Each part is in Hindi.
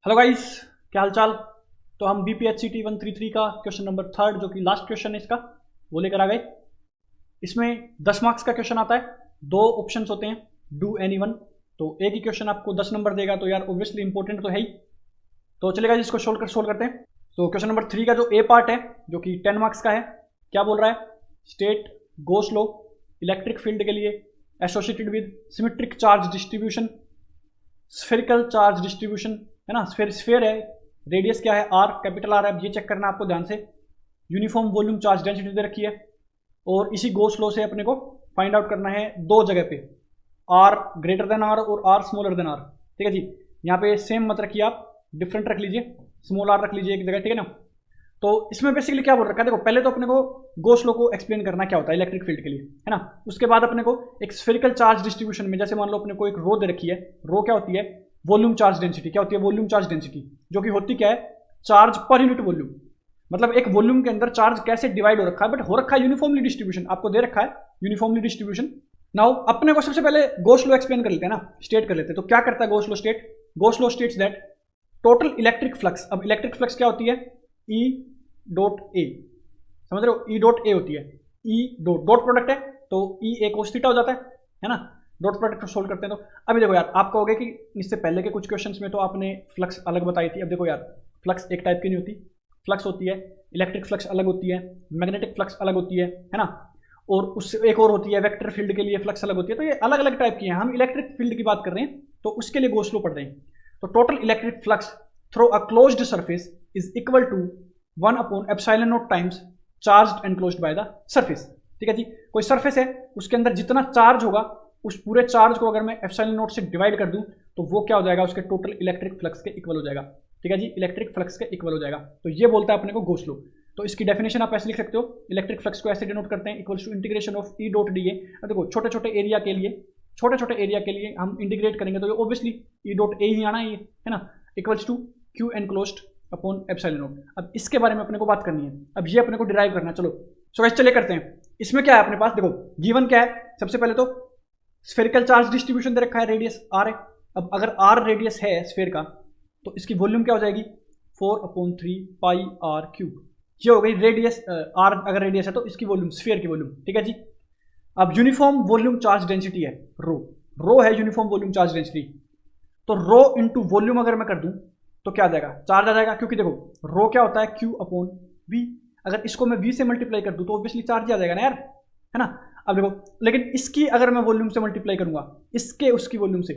हेलो गाइस, क्या हाल चाल। तो हम BPHCT 133 का क्वेश्चन नंबर 3 जो कि लास्ट क्वेश्चन है इसका वो लेकर आ गए। इसमें 10 मार्क्स का क्वेश्चन आता है, 2 ऑप्शंस होते हैं, डू एनी वन। तो एक ही क्वेश्चन आपको 10 नंबर देगा, तो यार ऑब्वियसली इंपॉर्टेंट तो है ही। तो चलेगा जी, इसको सोल्व करते हैं। तो क्वेश्चन नंबर 3 का जो ए पार्ट है जो कि 10 मार्क्स का है, क्या बोल रहा है? स्टेट गोस लो इलेक्ट्रिक फील्ड के लिए associated with symmetric charge distribution, spherical charge distribution, है ना। स्फेयर है, रेडियस क्या है? आर, कैपिटल आर है। अब ये चेक करना है आपको ध्यान से। यूनिफॉर्म वॉल्यूम चार्ज डेंसिटी दे रखी है, और इसी गोस लॉ से अपने को फाइंड आउट करना है दो जगह पे, आर ग्रेटर देन आर और आर स्मॉलर देन आर। ठीक है जी, यहाँ पे सेम मत रखिए आप, डिफरेंट रख लीजिए, स्मॉल आर रख लीजिए एक जगह, ठीक है ना। तो इसमें बेसिकली क्या बोल रखा है, देखो पहले तो अपने को गोस लॉ को एक्सप्लेन करना क्या होता है इलेक्ट्रिक फील्ड के लिए, है ना। उसके बाद अपने को एक स्फेरिकल चार्ज डिस्ट्रीब्यूशन में, जैसे मान लो अपने को एक रो दे रखी है, रो क्या होती है? Volume charge density. क्या होती है? वॉल्यूम चार्ज डेंसिटी, जो कि होती क्या है? Charge per unit volume. मतलब एक वॉल्यूम के अंदर चार्ज कैसे डिवाइड हो रखा है, बट हो रखा है यूनिफॉर्मली डिस्ट्रीब्यूशन, आपको दे रखा है यूनिफॉर्मली डिस्ट्रीब्यूशन। नाउ अपने को सबसे पहले गोस लॉ एक्सप्लेन कर लेते हैं ना, स्टेट कर लेते हैं। तो क्या करता है Gauss law? Gauss law states that total electric flux. अब इलेक्ट्रिक फ्लक्स क्या होती है? ई डॉट ए, समझ रहे हो? ई डॉट ए होती है, ई डॉट प्रोडक्ट है तो ई ए कोस थीटा हो जाता है ना। डॉट प्रोडक्ट को सोल्व करते हैं। तो अभी देखो यार, आप कहोगे कि इससे पहले के कुछ क्वेश्चंस में तो आपने फ्लक्स अलग बताई थी। अब देखो यार, फ्लक्स एक टाइप की नहीं होती, फ्लक्स होती है इलेक्ट्रिक फ्लक्स अलग होती है, मैग्नेटिक फ्लक्स अलग होती है ना। और उससे एक और होती है वेक्टर फील्ड के लिए फ्लक्स अलग होती है। तो ये अलग अलग टाइप की हैं। हम इलेक्ट्रिक फील्ड की बात कर रहे हैं, तो उसके लिए गोस लॉ पढ़ रहे हैं। तो total electric flux through a closed surface is equal to 1/ε0 times charge enclosed by the surface. ठीक है जी, कोई सरफेस है, उसके अंदर जितना चार्ज होगा, उस पूरे चार्ज को अगर मैं ε0 से डिवाइड कर दूं, तो वो क्या हो जाएगा? उसके टोटल इलेक्ट्रिक फ्लक्स के इक्वल हो जाएगा। ठीक है जी, इलेक्ट्रिक फ्लक्स के इक्वल हो जाएगा। तो ये बोलता है अपने को गोस लॉ। तो इसकी डेफिनेशन आप ऐसे लिख सकते हो, इलेक्ट्रिक फ्लक्स को ऐसे डिनोट करते हैं, equals to integration of E dot d A. देखो छोटे छोटे एरिया के लिए हम इंटीग्रेट करेंगे, तो ये ऑब्वियसली ई डॉट ए ही आना है ना, equals to Q enclosed upon ε0। अब इसके बारे में अपने को बात करनी है, अब ये अपने को डिराइव करना है। चलो चलिए करते हैं। इसमें क्या है अपने पास? देखो गिवन क्या है, सबसे पहले तो स्फेरिकल चार्ज डिस्ट्रीब्यूशन दे रखा है, रेडियस आर है। अब अगर आर रेडियस है स्फेयर का, तो इसकी वॉल्यूम क्या हो जाएगी? 4/3 पाई आर क्यूब। ये हो गई रेडियस। आर अगर रेडियस है तो इसकी वॉल्यूम, स्फेयर की वॉल्यूम। ठीक है जी। अब यूनिफॉर्म वॉल्यूम चार्ज डेंसिटी है रो है यूनिफॉर्म वॉल्यूम चार्ज डेंसिटी। तो रो इंटू वॉल्यूम अगर मैं कर दूं तो क्या आ जाएगा? चार्ज आ जाएगा, क्योंकि देखो रो क्या होता है? Q upon V. अगर इसको मैं वी से मल्टीप्लाई कर दूं तो ऑब्वियसली चार्ज आ जाएगा ना यार, है ना। अब देखो, लेकिन इसकी अगर मैं वॉल्यूम से मल्टीप्लाई करूंगा, इसके उसकी वॉल्यूम से,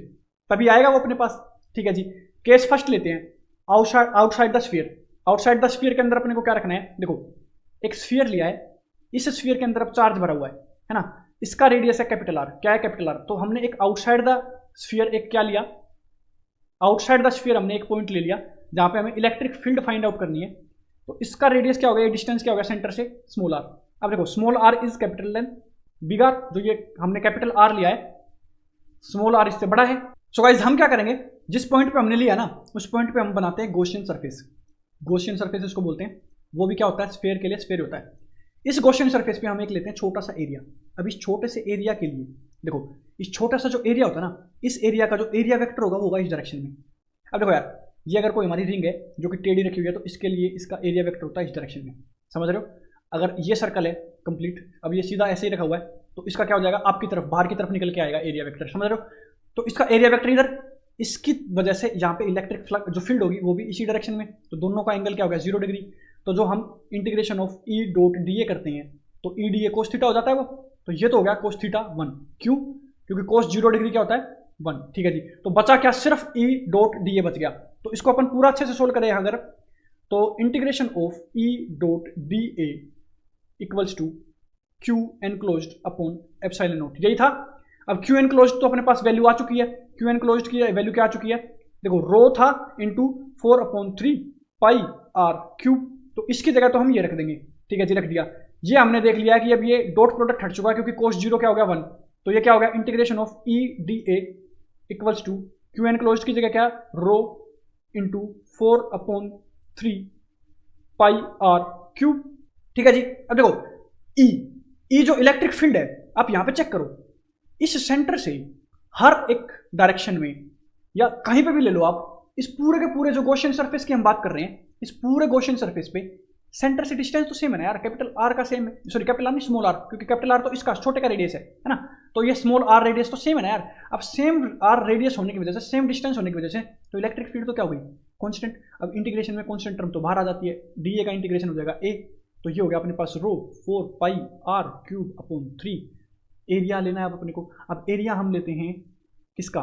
तभी आएगा वो अपने पास। ठीक है जी, केस फर्स्ट लेते हैं, outside the sphere. Outside the sphere के अंदर अपने को क्या रखना है? देखो एक स्फीयर लिया है, इस स्फीयर के अंदर अब चार्ज भरा हुआ है ना। इसका रेडियस है कैपिटल आर। क्या है कैपिटल आर? तो हमने एक आउटसाइड द स्फीयर एक क्या लिया, आउटसाइड द स्फीयर हमने एक पॉइंट ले लिया जहां पे हमें इलेक्ट्रिक फील्ड फाइंड आउट करनी है। तो इसका रेडियस क्या हो गया? डिस्टेंस क्या हो गया सेंटर से? Small r. अब देखो small r is capital N, big R, जो ये हमने कैपिटल आर लिया है, स्मॉल आर इससे बड़ा है। सो गाइस हम क्या करेंगे, जिस पॉइंट पे हमने लिया ना, उस पॉइंट पे हम बनाते हैं गॉसियन सरफेस। गॉसियन सरफेस इसको बोलते हैं। वो भी क्या होता है? स्फीयर के लिए स्फीयर होता है। इस गॉसियन सरफेस पे हम एक लेते हैं छोटा सा एरिया। अब इस छोटे से एरिया के लिए देखो, इस छोटा सा जो एरिया होता है ना, इस एरिया का जो एरिया वेक्टर होगा वो होगा इस डायरेक्शन में। अब देखो यार, ये अगर कोई हमारी रिंग है जो कि टेढ़ी रखी हुई है, तो इसके लिए इसका एरिया वेक्टर होता है इस डायरेक्शन में, समझ रहे हो। अगर ये सर्कल है कंप्लीट, अब ये सीधा ऐसे ही रखा हुआ है, तो इसका क्या हो जाएगा? आपकी तरफ, बाहर की तरफ निकल के आएगा एरिया वेक्टर, समझ रहे हो। तो इसका एरिया वेक्टर इधर, इसकी वजह से यहाँ पे इलेक्ट्रिक फ्लक्स जो फील्ड होगी वो भी इसी डायरेक्शन में, तो दोनों का एंगल क्या हो गया? 0 डिग्री। तो जो हम integration of E dot d ए करते हैं, तो ई डी ए कोस थीटा हो जाता है वो। तो ये तो हो गया कोस थीटा 1। क्यों? क्योंकि कोस 0 डिग्री क्या होता है? 1। ठीक है जी। तो बचा क्या? सिर्फ ई डॉट डी ए बच गया। तो इसको अपन पूरा अच्छे से सोल्व करें अगर, तो integration of E dot d A equals to Q enclosed upon ε0, यही था। अब क्यू एनक्लोज्ड तो अपने पास वैल्यू आ चुकी है, क्यू एनक्लोज्ड की वैल्यू क्या आ चुकी है? देखो रो था इंटू 4/3 पाई आर क्यूब। तो इसकी जगह तो हम ये रख देंगे। ठीक है जी, रख दिया। ये हमने देख लिया कि अब ये डॉट प्रोडक्ट हट चुका है, क्योंकि कोस 0 क्या हो गया? 1। तो ये क्या हो गया? Integration of E d A equals to Q enclosed की जगह क्या? Rho into 4/3 pi r cube. ठीक है जी। अब देखो ई जो इलेक्ट्रिक फील्ड है, आप यहां पे चेक करो, इस सेंटर से हर एक डायरेक्शन में या कहीं पे भी ले लो आप, इस पूरे के पूरे जो गॉसियन सरफेस की हम बात कर रहे हैं, इस पूरे गॉसियन सरफेस पे सेंटर से डिस्टेंस तो सेम है ना यार, कैपिटल आर का सेम है, सॉरी कैपिटल आर नहीं स्मॉल आर, क्योंकि कैपिटल आर तो इसका छोटे का रेडियस है ना, तो ये स्मॉल आर रेडियस तो सेम है ना यार। अब सेम आर रेडियस होने की वजह से, सेम डिस्टेंस होने की वजह से, तो इलेक्ट्रिक फील्ड तो क्या हो गई, कांस्टेंट। अब इंटीग्रेशन में कांस्टेंट टर्म तो बाहर आ जाती है, डी ए का इंटीग्रेशन हो जाएगा ए, तो ये हो गया अपने पास रो 4 pi r cube upon 3। Area लेना है अब अपने को। अब एरिया हम लेते हैं किसका,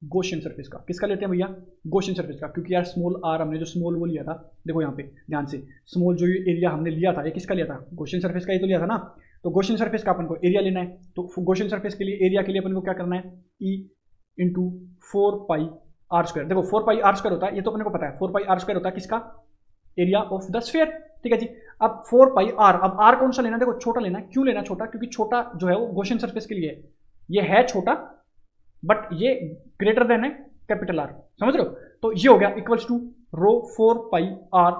गॉसियन सरफेस का। किसका लेते हैं भैया, गॉसियन सरफेस का, क्योंकि यार स्मॉल आर हमने जो स्मॉल वो लिया था, देखो यहाँ पे ध्यान से, स्मॉल जो एरिया हमने लिया था ये किसका लिया था, गॉसियन सरफेस का ही तो लिया था ना। तो गॉसियन सरफेस का अपन को एरिया लेना है, तो गॉसियन सरफेस के लिए एरिया के लिए अपन को क्या करना है, E into 4 pi r square. देखो 4 पाई आर स्क्वायर होता है, ये तो अपने को पता है, 4 पाई आर स्क्वायर होता है किसका, एरिया ऑफ द स्फीयर, ठीक है जी। अब 4 पाई आर, अब आर कौन सा लेना है, देखो छोटा लेना है। क्यों लेना छोटा, क्योंकि छोटा जो है वो गॉसियन सरफेस के लिए है, ये है छोटा बट ये ग्रेटर देन है कैपिटल आर, समझ रहे हो। तो ये हो गया equals to rho 4 pi r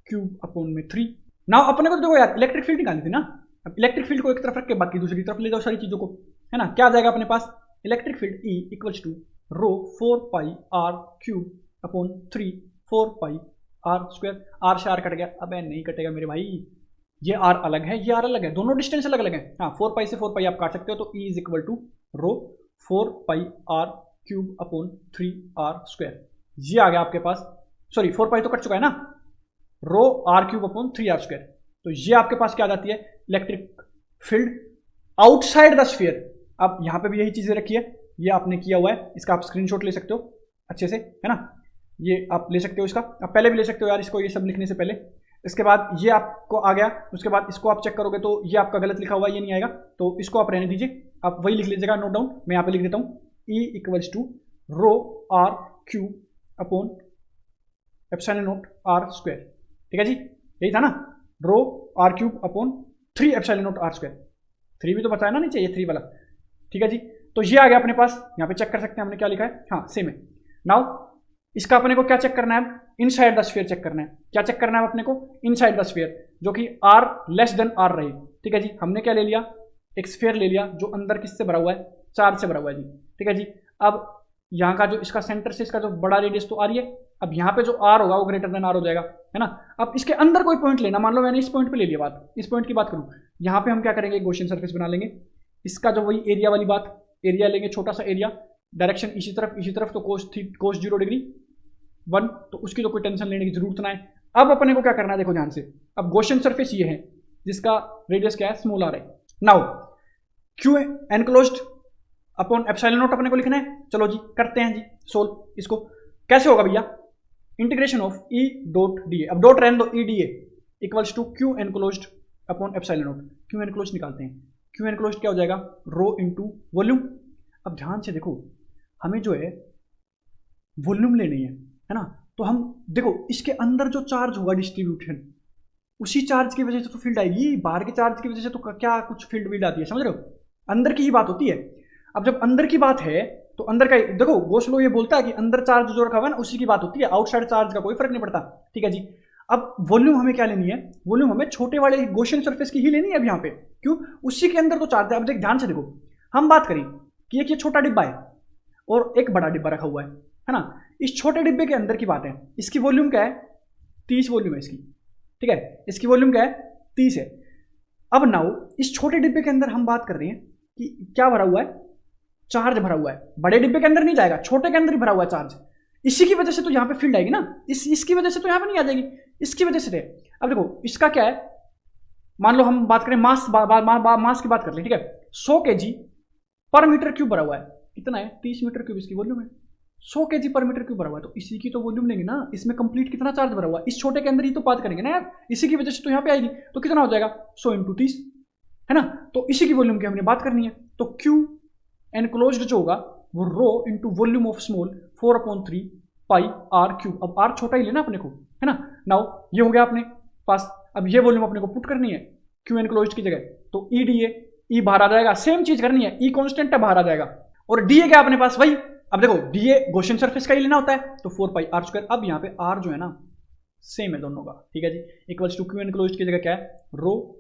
cube upon में 3। नाउ अपने को तो देखो यार इलेक्ट्रिक फील्ड निकालनी थी ना, अब इलेक्ट्रिक फील्ड को एक तरफ रख के बाकी दूसरी तरफ ले जाओ सारी चीजों को, है ना। क्या आ जाएगा अपने पास, electric field E equals to rho 4 pi r cube upon 3 4 pi r square. R से आर कट गया, अब नहीं कटेगा मेरे भाई, ये आर अलग है, ये आर अलग है, दोनों डिस्टेंस अलग अलग है। हाँ 4 पाई से 4 पाई आप काट सकते हो, तो E is equal to rho 4 pi r cube upon 3 r square. ये आ गया आपके पास, सॉरी 4 पाई तो कट चुका है ना, rho r cube upon 3 r square. तो ये आपके पास क्या आ जाती है, electric field outside the sphere. अब यहां पे भी यही चीजें रखी है, ये आपने किया हुआ है, इसका आप स्क्रीनशॉट ले सकते हो अच्छे से, है ना, ये आप ले सकते हो इसका, आप पहले भी ले सकते हो यार इसको, ये सब लिखने से पहले। इसके बाद ये आपको आ गया, उसके बाद इसको आप चेक करोगे तो ये आपका गलत लिखा हुआ है, ये नहीं आएगा, तो इसको आप रहने दीजिए, आप वही लिख लीजिएगा नोट डाउन, मैं यहाँ पे लिख देता हूँ, E equals to rho r cube upon epsilon naught r square, ठीक है जी, यही था ना, rho r cube upon 3 epsilon naught r square. 3 भी तो बताया ना नीचे, ये 3 वाला, ठीक है जी। तो ये आ गया अपने पास, यहाँ पे चेक कर सकते हैं हमने क्या लिखा है, हाँ सेम है। नाउ इसका अपने को क्या चेक करना है, इनसाइड द स्फीयर चेक करना है। क्या चेक करना है अपने को, इनसाइड द स्फीयर, जो कि आर लेस देन आर रहे, ठीक है जी। हमने क्या ले लिया, एक स्फीयर ले लिया जो अंदर किससे भरा हुआ है, चार्ज से भरा हुआ है जी, ठीक है जी। अब यहाँ का जो इसका सेंटर से इसका जो बड़ा रेडियस तो आ रही है, अब यहाँ पे जो आर होगा वो ग्रेटर देन आर हो जाएगा, है ना। अब इसके अंदर कोई पॉइंट लेना, मान लो मैंने इस पॉइंट पे ले लिया बात, इस पॉइंट की बात करूँ, यहाँ पे हम क्या करेंगे, गॉसियन सरफेस बना लेंगे, इसका जो वही एरिया वाली बात, एरिया लेंगे छोटा सा एरिया, डायरेक्शन इसी तरफ तो कोस 0 डिग्री 1, तो उसकी तो कोई टेंशन लेने की जरूरत ना है। अब अपने को क्या करना है, देखो ध्यान से, अब गॉसियन सरफेस ये है जिसका रेडियस क्या है, स्मॉल आर है। Now Q enclosed upon epsilon not अपने को लिखना है, चलो जी करते हैं जी सोल्व। इसको कैसे होगा भैया, integration of E dot d A, अब डॉट रहने दो, E d A equals to Q enclosed upon epsilon naught. Q enclosed निकालते हैं, क्यू एनक्लोज्ड क्या हो जाएगा, रो इंटू वॉल्यूम। अब ध्यान से देखो, हमें जो है वॉल्यूम लेनी है ना, तो हम देखो इसके अंदर जो चार्ज होगा डिस्ट्रीब्यूशन, उसी चार्ज की वजह से तो फील्ड आएगी, बाहर के चार्ज की वजह से तो क्या कुछ फील्ड फील्ड आती है, समझ रहे हो, अंदर की ही बात होती है। अब जब अंदर की बात है तो अंदर का देखो, गोस लॉ ये बोलता है कि अंदर चार्ज जो रखा हुआ है ना उसी की बात होती है, आउटसाइड चार्ज का कोई फर्क नहीं पड़ता, ठीक है जी। अब वॉल्यूम हमें क्या लेनी है, वॉल्यूम हमें छोटे वाले गॉसियन सरफेस की ही लेनी है अब यहाँ पे, क्यों, उसी के अंदर तो चार्ज है। अब देख ध्यान से देखो, हम बात करें कि एक ये छोटा डिब्बा है और एक बड़ा डिब्बा रखा हुआ है ना, इस छोटे डिब्बे के अंदर की बात है, इसकी वॉल्यूम क्या है, 30 वॉल्यूम है इसकी, ठीक है, इसकी वॉल्यूम क्या है, 30 है। अब नाउ इस छोटे डिब्बे के अंदर हम बात कर रहे हैं कि क्या भरा हुआ है, चार्ज भरा हुआ है, बड़े डिब्बे के अंदर नहीं जाएगा, छोटे के अंदर ही भरा हुआ है चार्ज, इसी की वजह से तो यहाँ पे फील्ड आएगी ना, इसकी वजह से तो यहाँ पे नहीं आ जाएगी, इसकी वजह से। अब देखो इसका क्या है, मान लो हम बात करें मास मास की बात कर लें, ठीक है, 100 kg पर मीटर क्यूब भरा हुआ है, कितना है, 30 मीटर क्यूब इसकी वॉल्यूम है, 100 kg पर मीटर क्यूब भरा हुआ है, तो इसी की तो वॉल्यूम लेंगे ना, इसमें कंप्लीट कितना चार्ज भरा हुआ है, इस छोटे के अंदर ही तो बात करेंगे ना यार, इसी की वजह से तो यहाँ पे आएगी, तो कितना हो जाएगा 100 × 30, है ना, तो इसी की वॉल्यूम की हमने बात करनी है। तो क्यू एनक्लोज्ड जो होगा वो rho into volume of small 4/3 pi r cube, अब आर छोटा ही लेना अपने को, है ना। नाउ ये हो गया अपने पास, अब ये वॉल्यूम अपने को पुट करनी है क्यू एनक्लोज्ड की जगह, तो ई डी ए बाहर आ जाएगा, सेम चीज करनी है, ई कॉन्स्टेंट है बाहर आ जाएगा, और डी ए क्या अपने पास वही, अब देखो डी ए गॉसियन सरफेस का ही लेना होता है, तो 4 पाई आर स्क्वायर। अब यहाँ पे आर जो है ना सेम है दोनों का, ठीक है जी, इक्वल्स टू क्यू एनक्लोज्ड की जगह क्या है, रो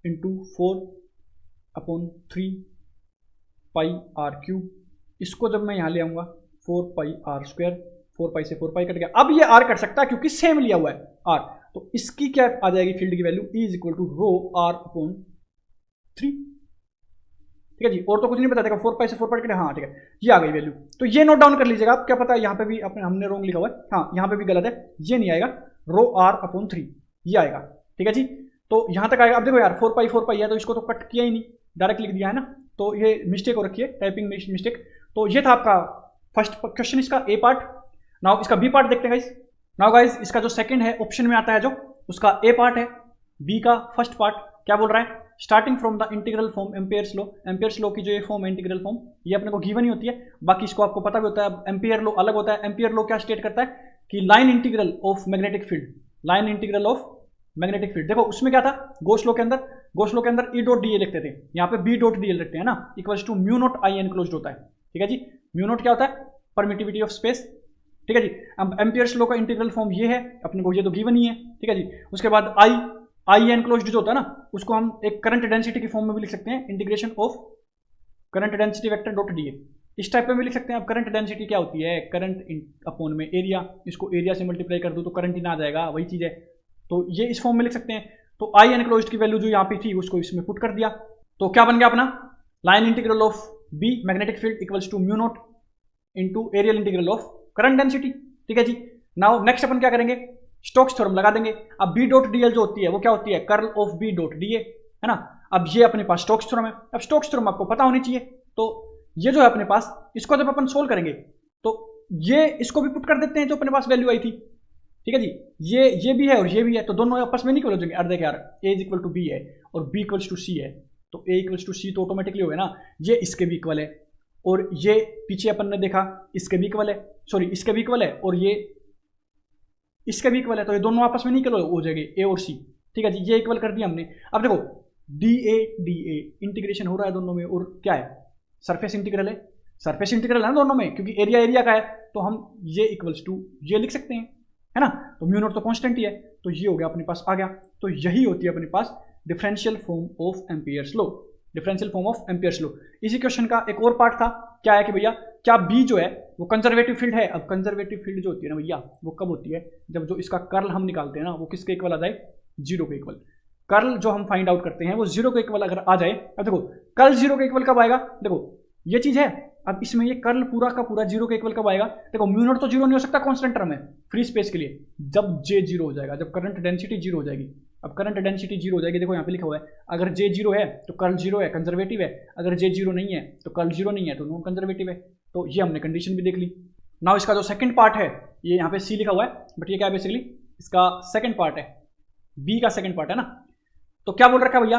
इंटू 4/3 पाई आर क्यूब, इसको जब मैं यहाँ ले आऊँगा 4 पाई आर स्क्वायर, 4 पाई से 4 पाई कट गया। अब ये आर कट सकता है क्योंकि सेम लिया हुआ है आर, तो इसकी क्या आ जाएगी फील्ड की value, E is equal to rho r upon 3। ठीक है जी, और तो कुछ नहीं बता देगा, 4 पाई से 4 पाई कट, हाँ ठीक है, ये आ गई वैल्यू। तो ये नोट डाउन कर लीजिएगा आप, क्या पता है यहाँ पे भी अपने हमने रॉन्ग लिखा हुआ है, हाँ यहाँ पे भी गलत है, ये नहीं आएगा, रो आर अपॉन 3 ये आएगा। ठीक है जी, तो यहाँ तक आएगा। अब देखो यार 4 पाई है तो इसको तो कट किया ही नहीं, डायरेक्ट लिख दिया है ना, तो ये मिस्टेक हो रखी है, टाइपिंग मिस्टेक। तो ये था आपका फर्स्ट क्वेश्चन, इसका ए पार्ट। नाउ इसका बी पार्ट देखते हैं गाइस। नाउ गाइस इसका जो सेकंड है ऑप्शन में आता है जो, उसका ए पार्ट है। बी का फर्स्ट पार्ट क्या बोल रहा है, starting from the integral form Ampere's law. Ampere's law की जो ये फॉर्म है इंटीग्रल फॉर्म, ये अपने को गिवन ही होती है, बाकी इसको आपको पता भी होता है। एम्पियर लॉ अलग होता है। एम्पियर लॉ क्या स्टेट करता है कि line integral of magnetic field, line integral of magnetic field. देखो उसमें क्या था, गॉस लॉ के अंदर ई डॉट डी ए लिखते थे, यहाँ पे बी डॉट डी एल लिखते हैं ना, equals to mu naught I enclosed होता है। ठीक है जी, म्यू नॉट क्या होता है, परमिटिविटी ऑफ स्पेस। ठीक है जी, अब एम्पियर्स लॉ का इंटीग्रल फॉर्म ये है अपने को, ये तो गिवन ही है। ठीक है जी, उसके बाद आई एनक्लोज्ड जो होता है ना, उसको हम एक करंट डेंसिटी की फॉर्म में भी लिख सकते हैं, integration of current density vector dot d ए, इस टाइप में भी लिख सकते हैं। अब करंट डेंसिटी क्या होती है, करंट अपॉन में एरिया, इसको एरिया से मल्टीप्लाई कर दो तो करंट ही ना आ जाएगा, वही चीज़ है। तो ये इस फॉर्म में लिख सकते हैं। तो आई एनक्लोज्ड की वैल्यू जो यहाँ पे थी उसको इसमें पुट कर दिया, तो क्या बन गया अपना, line integral of B magnetic field equals to mu naught into areal integral of current density. ठीक है जी, नाउ नेक्स्ट अपन क्या करेंगे, स्टोक्स थ्योरम लगा देंगे। अब बी डॉट डी एल जो होती है वो क्या होती है, curl of B dot d A, है ना। अब ये अपने पास स्टोक्स थ्योरम है। अब स्टोक्स थ्योरम आपको पता होनी चाहिए, तो ये जो है अपने पास, इसको जब अपन सोल्व करेंगे तो ये इसको भी पुट कर देते हैं जो अपने पास वैल्यू आई थी। ठीक है जी, ये भी है और ये भी है, तो दोनों आपस में नहीं इक्वल हो जाएंगे। अरे देख यार, ए इज इक्वल टू बी है और बी इक्वल्स टू सी है, तो ए इक्वल्स टू सी तो ऑटोमेटिकली हो गया ना, ये इसके भी इक्वल है और ये पीछे अपन ने देखा इसके भी इक्वल है, सॉरी इसके भी इक्वल है और ये इसके भी इक्वल है, तो ये दोनों आपस में नहीं इक्वल हो जाएंगे ए और सी। ठीक है जी, ये इक्वल कर दिया हमने। अब देखो डी ए इंटीग्रेशन हो रहा है दोनों में, और क्या है, सरफेस इंटीग्रल है, सरफेस इंटीग्रल है ना दोनों में, क्योंकि एरिया एरिया का है, तो हम ये इक्वल्स टू ये लिख सकते हैं, है ना। तो म्यू नॉट तो कांस्टेंट ही है, तो ये हो गया अपने पास आ गया। तो यही होती है अपने पास differential form of Ampere's law, differential form of Ampere's law. इसी क्वेश्चन का एक और पार्ट था, क्या है कि भैया क्या बी जो है वो कंजर्वेटिव फील्ड है। अब कंजर्वेटिव फील्ड जो होती है ना भैया, वो कब होती है, जब जो इसका कर्ल हम निकालते हैं ना वो किसके इक्वल आ जाए, जीरो के इक्वल। कर्ल जो हम फाइंड आउट करते हैं वो जीरो के इक्वल अगर आ जाए, अब देखो कर्ल जीरो के इक्वल कब आएगा, देखो ये चीज है। अब इसमें ये कर्ल पूरा का पूरा जीरो के इक्वल कब आएगा, देखो म्यू नॉट तो जीरो नहीं हो सकता कांस्टेंट टर्म है फ्री स्पेस के लिए, जब जे जीरो हो जाएगा, जब करंट डेंसिटी जीरो हो जाएगी। अब करंट डेंसिटी जीरो हो जाएगी, देखो यहाँ पे लिखा हुआ है, अगर जे जीरो है तो कर्ल जीरो है, कंजर्वेटिव है, अगर जे जीरो नहीं है तो कर्ल जीरो नहीं है तो नॉन कंजर्वेटिव है। तो ये हमने कंडीशन भी देख ली। नाउ इसका जो सेकंड पार्ट है, ये यहाँ पे सी लिखा हुआ है, बट ये क्या है बेसिकली इसका सेकंड पार्ट है, बी का सेकंड पार्ट है ना। तो क्या बोल रखा है भैया,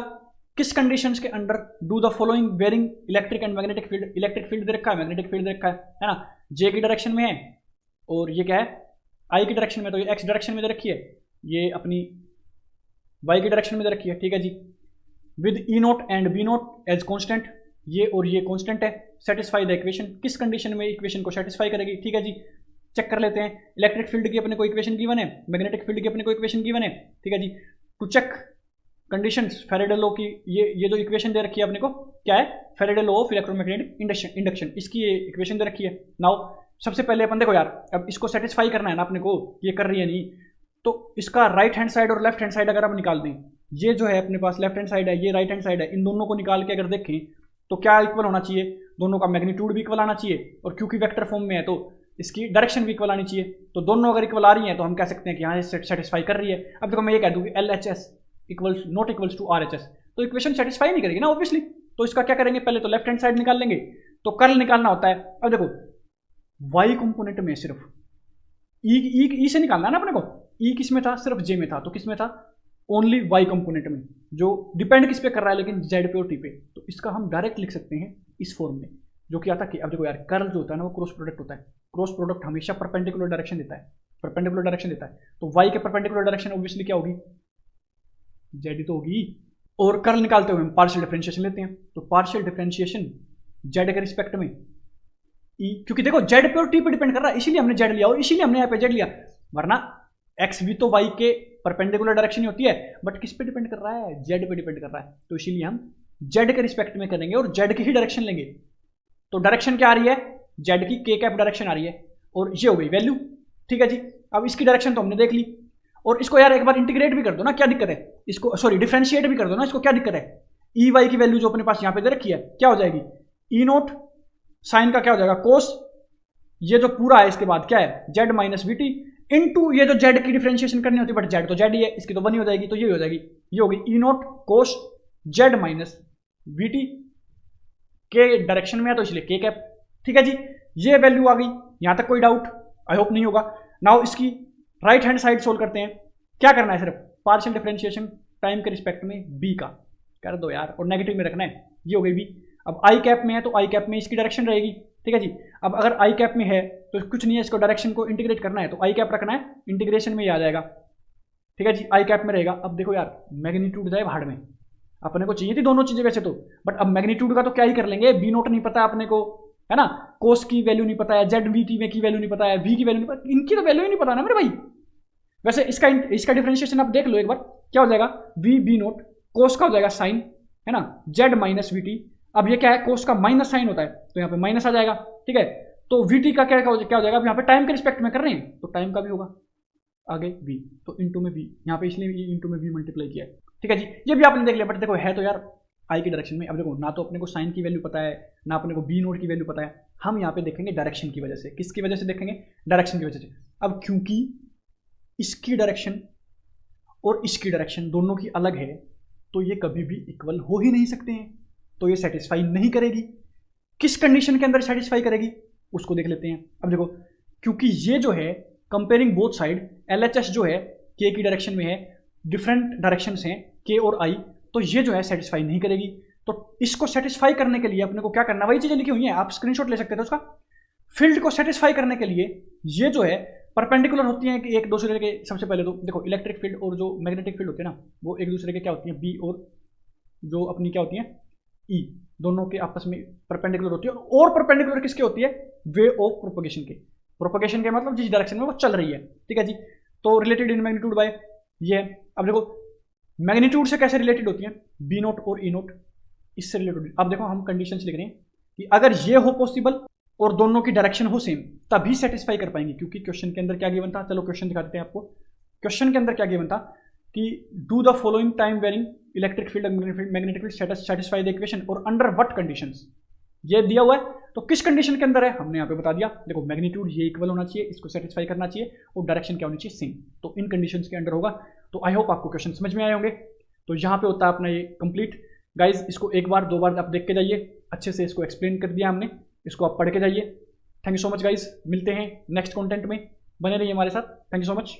किस कंडीशंस के under do the following varying electric and magnetic field, electric field दे रखा है, मैग्नेटिक फील्ड दे रखा है ना, जे की डायरेक्शन में है और ये क्या है आई की डायरेक्शन में, तो ये एक्स डायरेक्शन में दे रखी है, ये अपनी वाई की डायरेक्शन में दे रखी है। ठीक है जी, with E naught and B naught as constant, ये और ये कॉन्स्टेंट है। सेटिस्फाई द इक्वेशन, किस कंडीशन में इक्वेशन को सेटिस्फाई करेगी। ठीक है जी, चेक कर लेते हैं। इलेक्ट्रिक फील्ड की अपने को इक्वेशन गिवन है, मैग्नेटिक फील्ड की अपने को इक्वेशन गिवन है। ठीक है जी, to check conditions Faraday law की, ये जो इक्वेशन दे रखी है अपने को क्या है, Faraday law of electromagnetic induction, इसकी ये इक्वेशन दे रखी है। नाउ सबसे पहले अपन देखो यार, अब इसको सेटिस्फाई करना है ना अपने को, ये कर रही है नहीं, तो इसका राइट हैंड साइड और लेफ्ट हैंड साइड अगर आप निकाल दें, ये जो है अपने पास लेफ्ट हैंड साइड है, ये राइट हैंड साइड है, इन दोनों को निकाल के अगर देखें तो क्या इक्वल होना चाहिए, दोनों का मैग्नीट्यूड भी इक्वल आना चाहिए, और क्योंकि वेक्टर फॉर्म में है तो इसकी डायरेक्शन भी इक्वल आनी चाहिए। तो दोनों अगर इक्वल आ रही हैं तो हम कह सकते हैं कि यहाँ से सेटिस्फाई कर रही है। अब देखो मैं ये कह दूँ कि LHS equals not equals to RHS, तो इक्वेशन सेटिस्फाई नहीं करेगी ना ऑब्वियसली। तो इसका क्या करेंगे, पहले तो लेफ्ट हैंड साइड निकाल लेंगे, तो कर्ल निकालना होता है। अब देखो वाई कंपोनेंट में सिर्फ ई से निकालना है ना अपने को, ई किस में था, सिर्फ जे में था, तो किस में था, ओनली वाई कंपोनेंट में, जो डिपेंड किस पे कर रहा है, लेकिन जेड पे और टी पे। तो इसका हम डायरेक्ट लिख सकते हैं इस फॉर्म में, जो कि आता कि अब देखो यार कर्ल जो होता है ना वो क्रॉस प्रोडक्ट होता है, क्रॉस प्रोडक्ट हमेशा परपेंडिकुलर डायरेक्शन देता है, परपेंडिकुलर डायरेक्शन देता है। तो वाई के परपेंडिकुलर डायरेक्शन ऑब्वियसली क्या होगी, जेड ही तो होगी। और कर्ल निकालते हुए हम पार्शियल डिफरेंशिएशन लेते हैं, तो पार्शियल डिफरेंशिएशन जेड के रिस्पेक्ट में ई, क्योंकि देखो जेड पे और टी पे डिपेंड कर रहा है, इसीलिए हमने जेड लिया और इसीलिए हमने यहाँ पे जेड लिया, वरना एक्स भी तो वाई के परपेंडिकुलर डायरेक्शन ही होती है, बट किस पे डिपेंड कर रहा है, जेड पे डिपेंड कर रहा है। तो इसीलिए हम जेड के रिस्पेक्ट में करेंगे और जेड की ही डायरेक्शन लेंगे। तो डायरेक्शन क्या आ रही है, जेड की के कैप डायरेक्शन आ रही है। और ये हो गई वैल्यू। ठीक है जी, अब इसकी डायरेक्शन तो हमने देख ली, और इसको यार एक बार इंटीग्रेट भी कर दो ना, क्या दिक्कत है इसको, सॉरी डिफरेंशिएट भी कर दो ना इसको, क्या दिक्कत है। ई वाई की वैल्यू जो अपने पास यहाँ पे दे रखी है क्या हो जाएगी, ई नोट साइन का क्या हो जाएगा कोस, ये जो पूरा है इसके बाद क्या है Z minus v T into ये जो जेड की डिफरेंशिएशन करनी होती है, बट जेड तो जेड ही है, इसकी तो वन ही हो जाएगी, तो ये हो जाएगी, ये होगी E naught cos z minus v t, के डायरेक्शन में है तो इसलिए के कैप। ठीक है जी, ये वैल्यू आ गई, यहां तक कोई डाउट आई होप नहीं होगा। नाउ इसकी राइट हैंड साइड सोल्व करते हैं। क्या करना है, सिर्फ पार्शियल डिफरेंशिएशन टाइम के रिस्पेक्ट में बी का कर दो यार, और नेगेटिव में रखना है, ये हो गई बी। अब आई कैप में है तो आई कैप में इसकी डायरेक्शन रहेगी। ठीक है जी, अब अगर आई कैप में है तो कुछ नहीं है, इसको डायरेक्शन को इंटीग्रेट करना है तो आई कैप रखना है, इंटीग्रेशन में ही आ जाएगा। ठीक है जी, आई कैप में रहेगा। अब देखो यार मैग्नीट्यूड जाए भाड़ में, अपने को चाहिए थी दोनों चीजें वैसे तो, बट अब मैग्नीट्यूड का तो क्या ही कर लेंगे, बी नोट नहीं पता अपने को, है ना, कोस की वैल्यू नहीं पता है, जेड वी टी में की वैल्यू नहीं पता है, वी की वैल्यू नहीं पता, इनकी तो वैल्यू ही नहीं पता ना मेरे भाई। वैसे इसका डिफरेंशिएशन आप देख लो एक बार, क्या हो जाएगा वी बी नोट कोस का हो जाएगा साइन, है ना, जेड माइनस वी टी। अब ये क्या है, कोस का माइनस साइन होता है तो यहाँ पे माइनस आ जाएगा। ठीक है, तो वी टी का क्या हो जाएगा, अब यहाँ पे टाइम के रिस्पेक्ट में कर रहे हैं तो टाइम का भी होगा आगे वी, तो इंटू में वी, यहाँ पे इसलिए इंटू में वी मल्टीप्लाई किया है। ठीक है जी, ये भी आपने देख लिया, बट देखो है तो यार आई की डायरेक्शन में। अब देखो ना तो अपने को साइन की वैल्यू पता है, ना अपने को बी नोट की वैल्यू पता है, हम यहाँ पे देखेंगे डायरेक्शन की वजह से। किसकी वजह से देखेंगे, डायरेक्शन की वजह से। अब क्योंकि इसकी डायरेक्शन और इसकी डायरेक्शन दोनों की अलग है, तो ये कभी भी इक्वल हो ही नहीं सकते हैं, तो ये सेटिस्फाई नहीं करेगी। किस कंडीशन के अंदर सेटिस्फाई करेगी उसको देख लेते हैं। अब देखो, क्योंकि ये जो है कंपेयरिंग बोथ साइड, एलएचएस जो है के की डायरेक्शन में है, डिफरेंट डायरेक्शंस हैं के और आई, तो ये जो है सेटिस्फाई नहीं करेगी। तो इसको सेटिस्फाई करने के लिए अपने को क्या करना, वही चीजें लिखी हुई हैं, आप स्क्रीनशॉट ले सकते थे उसका। फील्ड को सेटिस्फाई करने के लिए ये जो है परपेंडिकुलर होती हैं कि एक दूसरे के, सबसे पहले तो देखो इलेक्ट्रिक फील्ड और जो मैग्नेटिक फील्ड होते हैं ना, वो एक दूसरे के क्या होती हैं, बी और जो अपनी क्या होती हैं ई, दोनों के आपस में परपेंडिकुलर होती है। और परपेंडिकुलर किसके होती है, वे ऑफ प्रोपगेशन के। प्रोपगेशन के मतलब जिस डायरेक्शन में वो चल रही है। ठीक है जी, तो रिलेटेड इन मैग्नीट्यूड बाय ये। अब देखो मैग्नीट्यूड से कैसे रिलेटेड होती है, बी नोट और ई नोट, इससे रिलेटेड। अब देखो हम कंडीशंस लिख रहे हैं कि अगर ये हो पॉसिबल और दोनों की डायरेक्शन हो सेम, तभी सेटिस्फाई कर पाएंगे। क्योंकि क्वेश्चन के अंदर क्या गिवन था, चलो क्वेश्चन दिखा देते हैं आपको। क्वेश्चन के अंदर क्या गिवन था कि do the following time varying electric field magnetic field satisfy the equation और अंडर व्हाट कंडीशंस, ये दिया हुआ है। तो किस कंडीशन के अंदर है हमने यहाँ पे बता दिया। देखो मैग्नीट्यूड ये इक्वल होना चाहिए, इसको सेटिस्फाई करना चाहिए, और डायरेक्शन क्या होनी चाहिए, सेम। तो इन कंडीशंस के अंडर होगा। तो आई होप आपको क्वेश्चन समझ में आए होंगे। तो यहाँ पे होता है अपना ये कंप्लीट। गाइज इसको एक बार दो बार आप देख के जाइए, अच्छे से इसको एक्सप्लेन कर दिया हमने, इसको आप पढ़ के जाइए। Thank you so much guys, मिलते हैं नेक्स्ट कंटेंट में, बने रहिए हमारे साथ। Thank you so much.